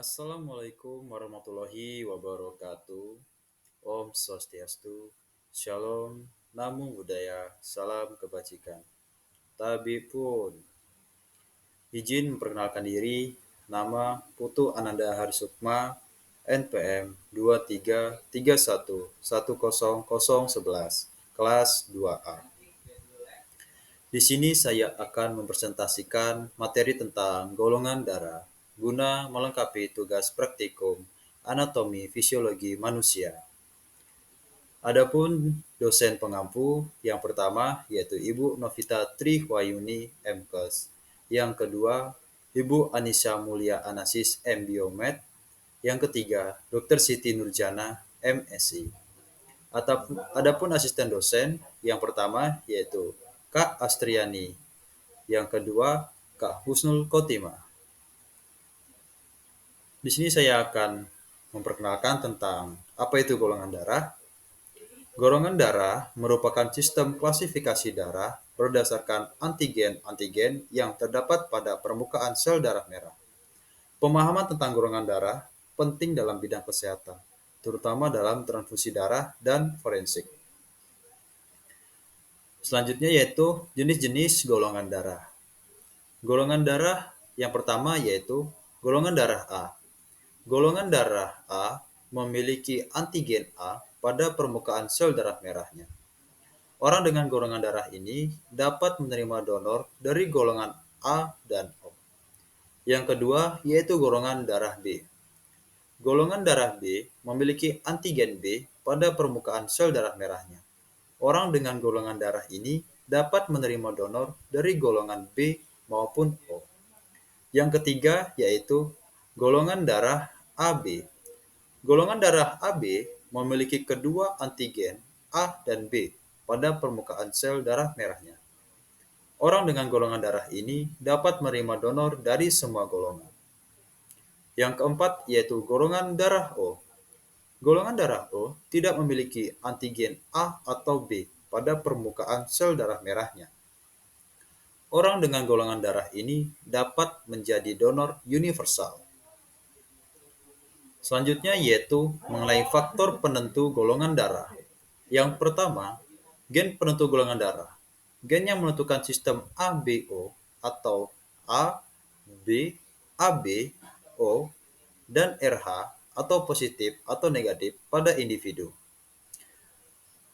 Assalamualaikum warahmatullahi wabarakatuh. Om Swastiastu. Shalom. Namo Buddhaya. Salam kebajikan. Tabi pun. Izin memperkenalkan diri. Nama Putu Ananda Harisukma. NPM 2331100011. Kelas 2A. Di sini saya akan mempresentasikan materi tentang golongan darah guna melengkapi tugas praktikum anatomi fisiologi manusia. Adapun dosen pengampu yang pertama yaitu Ibu Novita Triwayuni MKes, yang kedua Ibu Anissa Mulia Anasis MBiomed, yang ketiga Dr. Siti Nurjana MSI. Adapun asisten dosen yang pertama yaitu Kak Astriani, yang kedua Kak Husnul Khotimah. Di sini saya akan memperkenalkan tentang apa itu golongan darah. Golongan darah merupakan sistem klasifikasi darah berdasarkan antigen-antigen yang terdapat pada permukaan sel darah merah. Pemahaman tentang golongan darah penting dalam bidang kesehatan, terutama dalam transfusi darah dan forensik. Selanjutnya yaitu jenis-jenis golongan darah. Golongan darah yang pertama yaitu golongan darah A. Golongan darah A memiliki antigen A pada permukaan sel darah merahnya. Orang dengan golongan darah ini dapat menerima donor dari golongan A dan O. Yang kedua yaitu golongan darah B. Golongan darah B memiliki antigen B pada permukaan sel darah merahnya. Orang dengan golongan darah ini dapat menerima donor dari golongan B maupun O. Yang ketiga yaitu golongan darah AB. Golongan darah AB memiliki kedua antigen A dan B pada permukaan sel darah merahnya. Orang dengan golongan darah ini dapat menerima donor dari semua golongan. Yang keempat yaitu golongan darah O. Golongan darah O tidak memiliki antigen A atau B pada permukaan sel darah merahnya. Orang dengan golongan darah ini dapat menjadi donor universal. Selanjutnya yaitu mengenai faktor penentu golongan darah. Yang pertama, gen penentu golongan darah. Gen yang menentukan sistem ABO atau A, B, AB, O, dan RH atau positif atau negatif pada individu.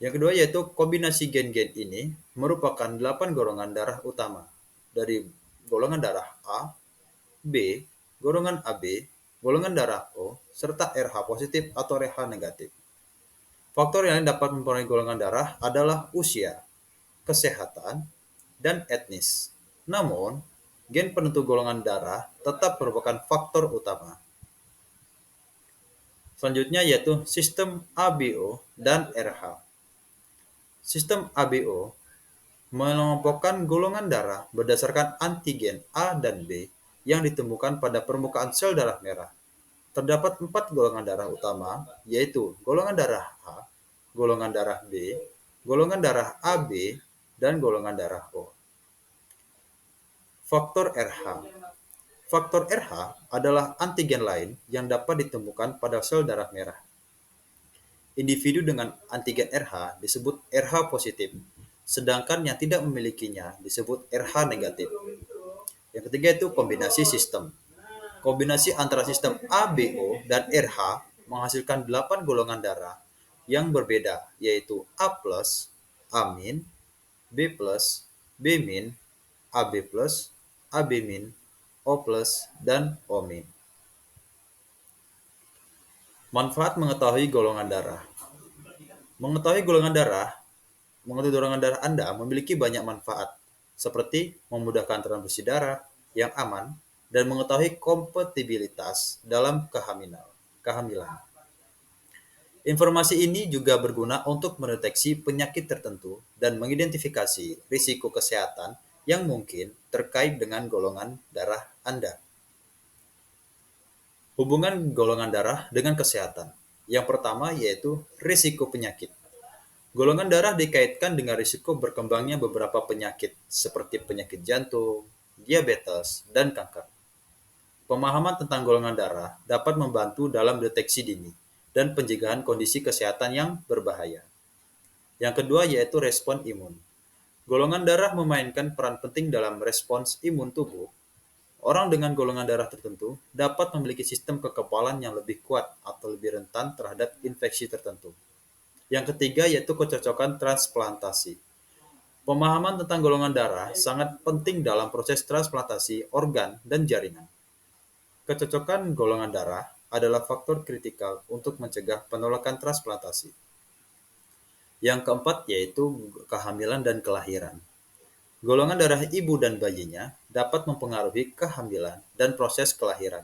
Yang kedua yaitu kombinasi gen-gen ini merupakan 8 golongan darah utama dari golongan darah A, B, golongan AB, golongan darah O, serta RH positif atau RH negatif. Faktor yang dapat mempengaruhi golongan darah adalah usia, kesehatan, dan etnis. Namun, gen penentu golongan darah tetap merupakan faktor utama. Selanjutnya yaitu sistem ABO dan RH. Sistem ABO mengelompokkan golongan darah berdasarkan antigen A dan B yang ditemukan pada permukaan sel darah merah. Terdapat 4 golongan darah utama, yaitu golongan darah A, golongan darah B, golongan darah AB, dan golongan darah O. Faktor RH. Faktor RH adalah antigen lain yang dapat ditemukan pada sel darah merah. Individu dengan antigen RH disebut RH positif, sedangkan yang tidak memilikinya disebut RH negatif. Yang ketiga itu kombinasi sistem. Kombinasi antara sistem ABO dan RH menghasilkan 8 golongan darah yang berbeda, yaitu A+, A-, B+, B-, AB+, AB-, O+, dan O-. Manfaat mengetahui golongan darah. Mengetahui golongan darah Anda memiliki banyak manfaat, seperti memudahkan transfusi darah yang aman dan mengetahui kompatibilitas dalam kehamilan. Informasi ini juga berguna untuk mendeteksi penyakit tertentu dan mengidentifikasi risiko kesehatan yang mungkin terkait dengan golongan darah Anda. Hubungan golongan darah dengan kesehatan. Yang pertama yaitu risiko penyakit. Golongan darah dikaitkan dengan risiko berkembangnya beberapa penyakit seperti penyakit jantung, diabetes, dan kanker. Pemahaman tentang golongan darah dapat membantu dalam deteksi dini dan pencegahan kondisi kesehatan yang berbahaya. Yang kedua yaitu respon imun. Golongan darah memainkan peran penting dalam respons imun tubuh. Orang dengan golongan darah tertentu dapat memiliki sistem kekebalan yang lebih kuat atau lebih rentan terhadap infeksi tertentu. Yang ketiga yaitu kecocokan transplantasi. Pemahaman tentang golongan darah sangat penting dalam proses transplantasi organ dan jaringan. Kecocokan golongan darah adalah faktor kritikal untuk mencegah penolakan transplantasi. Yang keempat yaitu kehamilan dan kelahiran. Golongan darah ibu dan bayinya dapat mempengaruhi kehamilan dan proses kelahiran.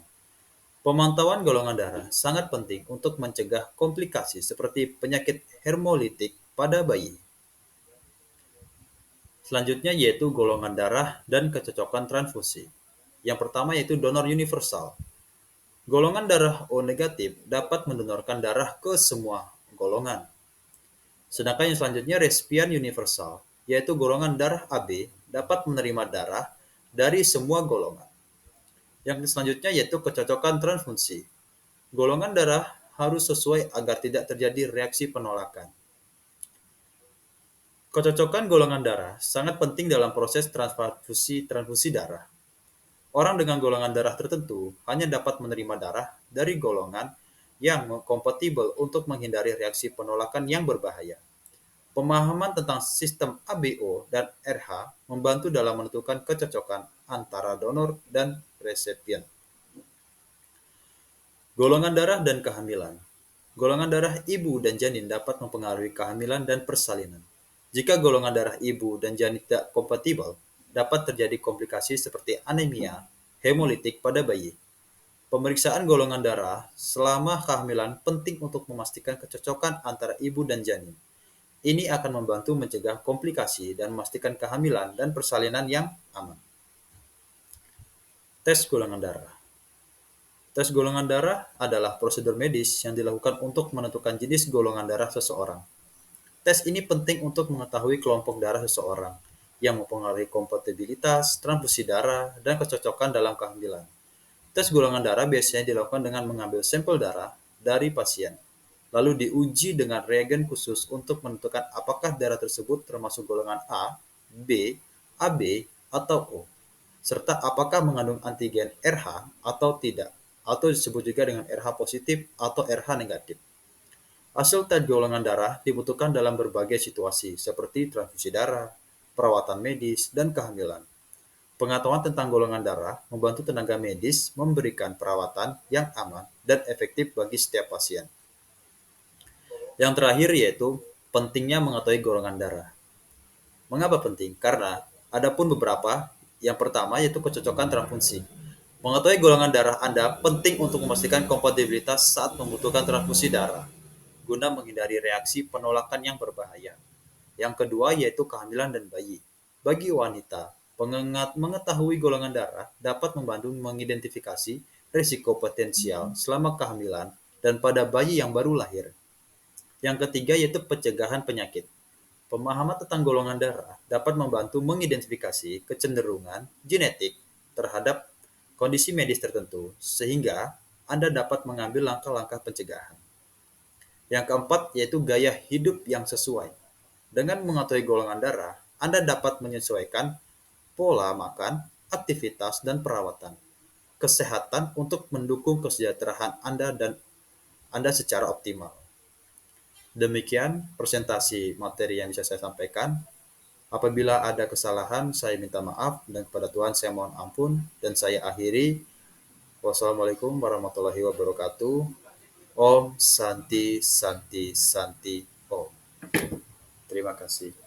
Pemantauan golongan darah sangat penting untuk mencegah komplikasi seperti penyakit hemolitik pada bayi. Selanjutnya yaitu golongan darah dan kecocokan transfusi. Yang pertama yaitu donor universal. Golongan darah O negatif dapat mendonorkan darah ke semua golongan. Sedangkan yang selanjutnya resipien universal, yaitu golongan darah AB dapat menerima darah dari semua golongan. Yang selanjutnya yaitu kecocokan transfusi. Golongan darah harus sesuai agar tidak terjadi reaksi penolakan. Kecocokan golongan darah sangat penting dalam proses transfusi darah. Orang dengan golongan darah tertentu hanya dapat menerima darah dari golongan yang kompatibel untuk menghindari reaksi penolakan yang berbahaya. Pemahaman tentang sistem ABO dan RH membantu dalam menentukan kecocokan antara donor dan resipien. Golongan darah dan kehamilan. Golongan darah ibu dan janin dapat mempengaruhi kehamilan dan persalinan. Jika golongan darah ibu dan janin tidak kompatibel, dapat terjadi komplikasi seperti anemia, hemolitik pada bayi. Pemeriksaan golongan darah selama kehamilan penting untuk memastikan kecocokan antara ibu dan janin. Ini akan membantu mencegah komplikasi dan memastikan kehamilan dan persalinan yang aman. Tes golongan darah. Tes golongan darah adalah prosedur medis yang dilakukan untuk menentukan jenis golongan darah seseorang. Tes ini penting untuk mengetahui kelompok darah seseorang yang mempengaruhi kompatibilitas, transfusi darah, dan kecocokan dalam kehamilan. Tes golongan darah biasanya dilakukan dengan mengambil sampel darah dari pasien, lalu diuji dengan reagen khusus untuk menentukan apakah darah tersebut termasuk golongan A, B, AB, atau O, serta apakah mengandung antigen RH atau tidak, atau disebut juga dengan RH positif atau RH negatif. Hasil tes golongan darah dibutuhkan dalam berbagai situasi, seperti transfusi darah, perawatan medis, dan kehamilan. Pengetahuan tentang golongan darah membantu tenaga medis memberikan perawatan yang aman dan efektif bagi setiap pasien. Yang terakhir yaitu pentingnya mengetahui golongan darah. Mengapa penting? Karena ada pun beberapa. Yang pertama yaitu kecocokan transfusi. Mengetahui golongan darah Anda penting untuk memastikan kompatibilitas saat membutuhkan transfusi darah, guna menghindari reaksi penolakan yang berbahaya. Yang kedua yaitu kehamilan dan bayi. Bagi wanita, mengetahui golongan darah dapat membantu mengidentifikasi risiko potensial selama kehamilan dan pada bayi yang baru lahir. Yang ketiga yaitu pencegahan penyakit. Pemahaman tentang golongan darah dapat membantu mengidentifikasi kecenderungan genetik terhadap kondisi medis tertentu, sehingga Anda dapat mengambil langkah-langkah pencegahan. Yang keempat yaitu gaya hidup yang sesuai. Dengan mengetahui golongan darah, Anda dapat menyesuaikan pola makan, aktivitas, dan perawatan kesehatan untuk mendukung kesejahteraan Anda dan Anda secara optimal. Demikian presentasi materi yang bisa saya sampaikan. Apabila ada kesalahan, saya minta maaf dan kepada Tuhan saya mohon ampun dan saya akhiri. Wassalamualaikum warahmatullahi wabarakatuh. Om Santi Santi Santi Om. Terima kasih.